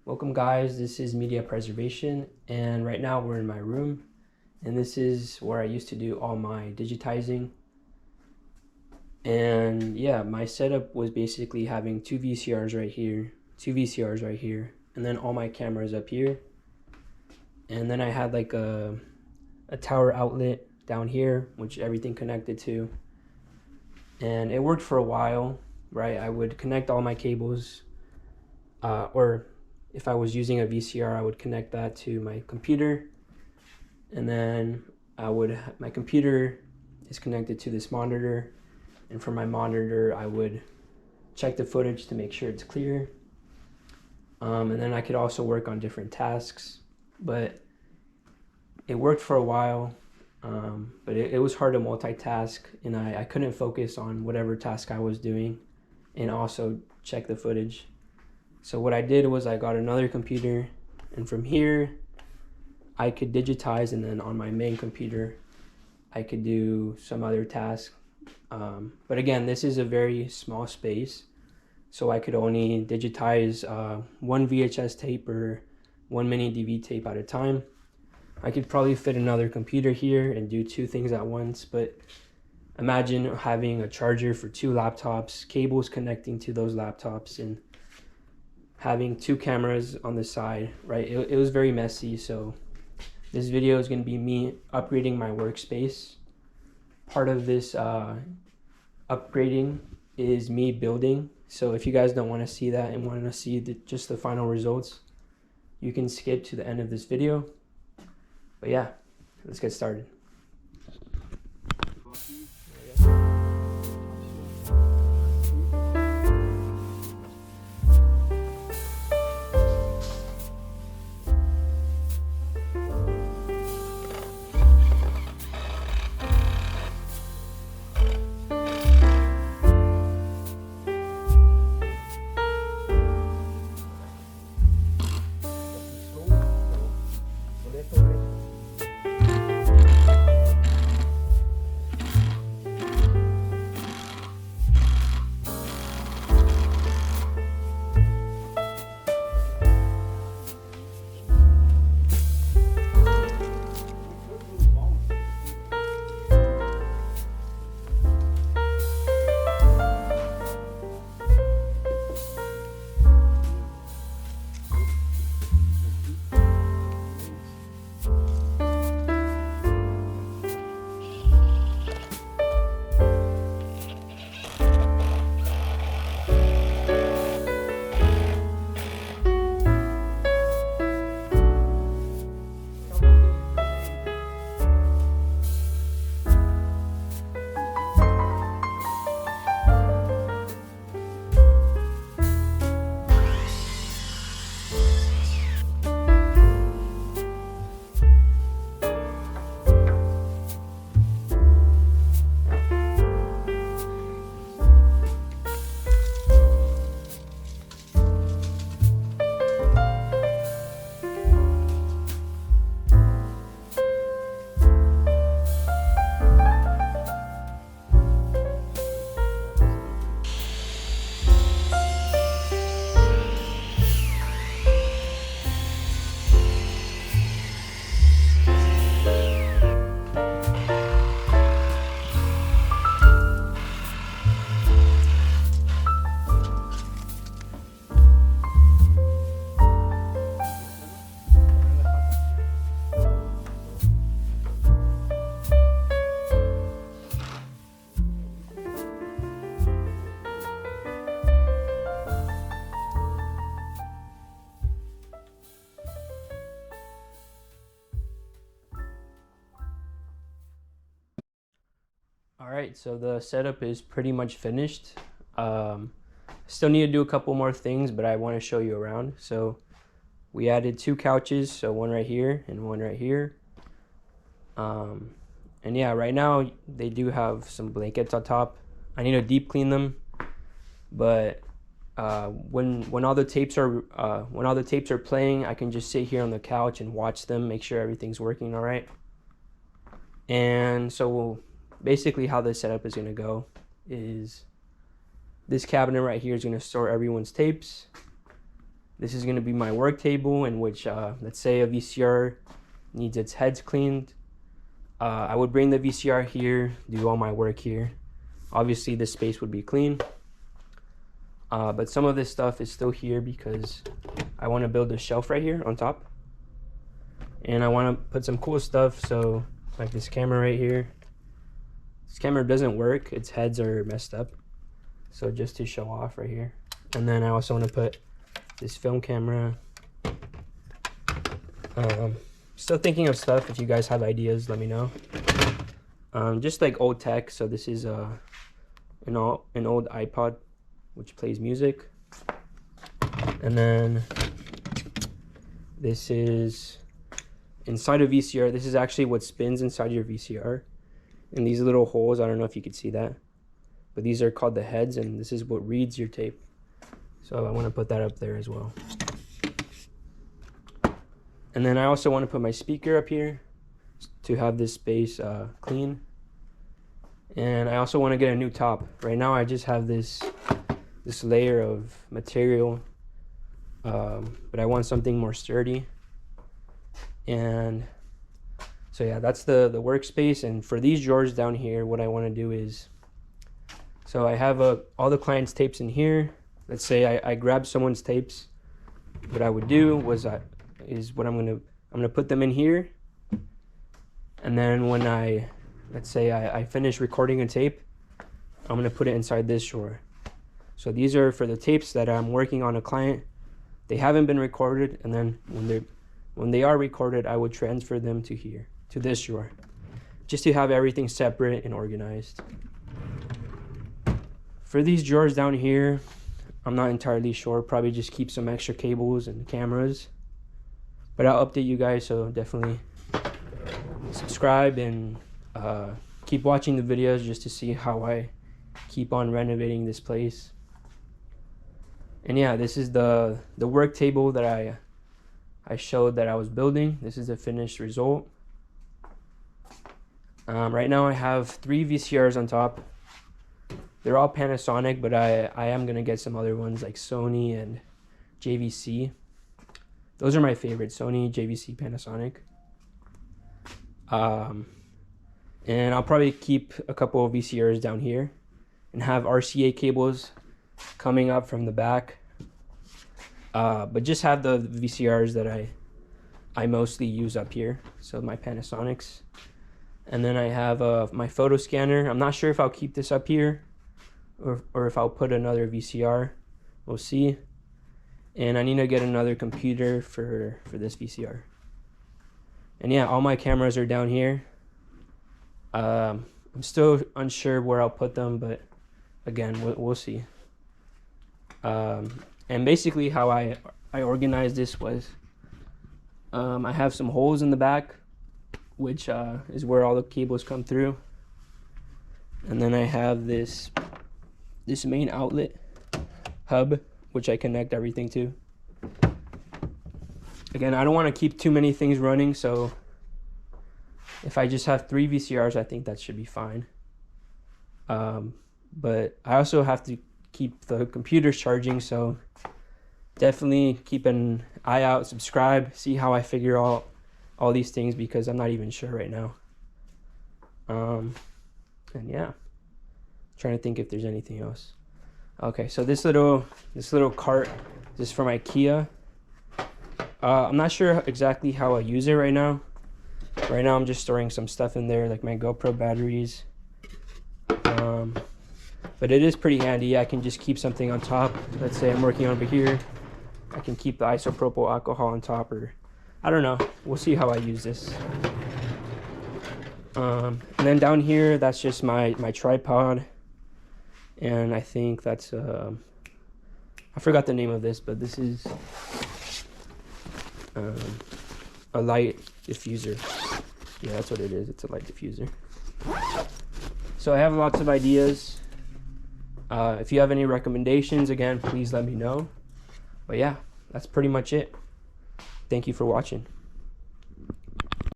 Welcome guys, this is Media Preservation, and right now we're in my room, and this is where I used to do all my digitizing. And yeah, my setup was basically having two VCRs right here, and then all my cameras up here. And then I had like a tower outlet down here, which everything connected to. And it worked for a while, right? I would connect all my cables, or if I was using a VCR, I would connect that to my computer, and then my computer is connected to this monitor, and from my monitor I would check the footage to make sure it's clear, and then I could also work on different tasks. But it worked for a while, but it was hard to multitask, and I couldn't focus on whatever task I was doing and also check the footage. So what I did was I got another computer, and from here I could digitize, and then on my main computer I could do some other task. But again, this is a very small space, so I could only digitize one VHS tape or one mini DV tape at a time. I could probably fit another computer here and do two things at once, but imagine having a charger for two laptops, cables connecting to those laptops, and having two cameras on the side, right? It was very messy. So this video is going to be me upgrading my workspace. Part of this upgrading is me building. So if you guys don't want to see that and want to see just the final results, you can skip to the end of this video. But yeah, let's get started. All right, so the setup is pretty much finished. Still need to do a couple more things, but I want to show you around. So we added two couches, so one right here and one right here. And yeah, right now they do have some blankets on top. I need to deep clean them, but when all the tapes are playing, I can just sit here on the couch and watch them, make sure everything's working all right. And so basically how this setup is going to go is this cabinet right here is going to store everyone's tapes, This is going to be my work table, in which let's say a VCR needs its heads cleaned. I would bring the VCR here, do all my work here. Obviously this space would be clean, but some of this stuff is still here because I want to build a shelf right here on top, and I want to put some cool stuff. So like this camera right here, this camera doesn't work, its heads are messed up, so just to show off right here. And then I also want to put this film camera. Still thinking of stuff. If you guys have ideas, let me know. Just like old tech. So this is an old iPod which plays music, and then this is inside a VCR. This is actually what spins inside your VCR, and these little holes, I don't know if you could see that, but these are called the heads, and this is what reads your tape. So I want to put that up there as well. And then I also want to put my speaker up here to have this space clean. And I also want to get a new top. Right now I just have this layer of material, but I want something more sturdy. And so yeah, that's the workspace. And for these drawers down here, what I want to do is, so I have all the client's tapes in here. Let's say I grab someone's tapes. What I would do was I'm gonna put them in here, and then when let's say I finish recording a tape, I'm gonna put it inside this drawer. So these are for the tapes that I'm working on a client. They haven't been recorded, and then when they are recorded, I would transfer them to here, to this drawer, just to have everything separate and organized. For these drawers down here, I'm not entirely sure. Probably just keep some extra cables and cameras, but I'll update you guys, so definitely subscribe and keep watching the videos just to see how I keep on renovating this place. And yeah, this is the work table that I showed that I was building. This is the finished result. Right now I have 3 VCRs on top. They're all Panasonic, but I am gonna get some other ones like Sony and JVC. Those are my favorites: Sony, JVC, Panasonic. And I'll probably keep a couple of VCRs down here and have RCA cables coming up from the back. But just have the VCRs that I mostly use up here, so my Panasonics. And then I have my photo scanner. I'm not sure if I'll keep this up here or if I'll put another VCR. We'll see. And I need to get another computer for this VCR. And yeah, all my cameras are down here. I'm still unsure where I'll put them, but again, we'll see. And basically how I organized this was, I have some holes in the back, which is where all the cables come through. And then I have this main outlet hub, which I connect everything to. Again, I don't want to keep too many things running, so if I just have 3 VCRs, I think that should be fine. But I also have to keep the computers charging, so definitely keep an eye out, subscribe, see how I figure out all these things, because I'm not even sure right now. And yeah, trying to think if there's anything else. Okay, so this little cart is from IKEA. I'm not sure exactly how I use it right now. Right now I'm just storing some stuff in there, like my GoPro batteries. But it is pretty handy. I can just keep something on top. Let's say I'm working over here, I can keep the isopropyl alcohol on top, or I don't know. We'll see how I use this. And then down here, that's just my tripod. And I think that's, I forgot the name of this, but this is a light diffuser. Yeah, that's what it is. It's a light diffuser. So I have lots of ideas. If you have any recommendations, again, please let me know. But yeah, that's pretty much it. Thank you for watching.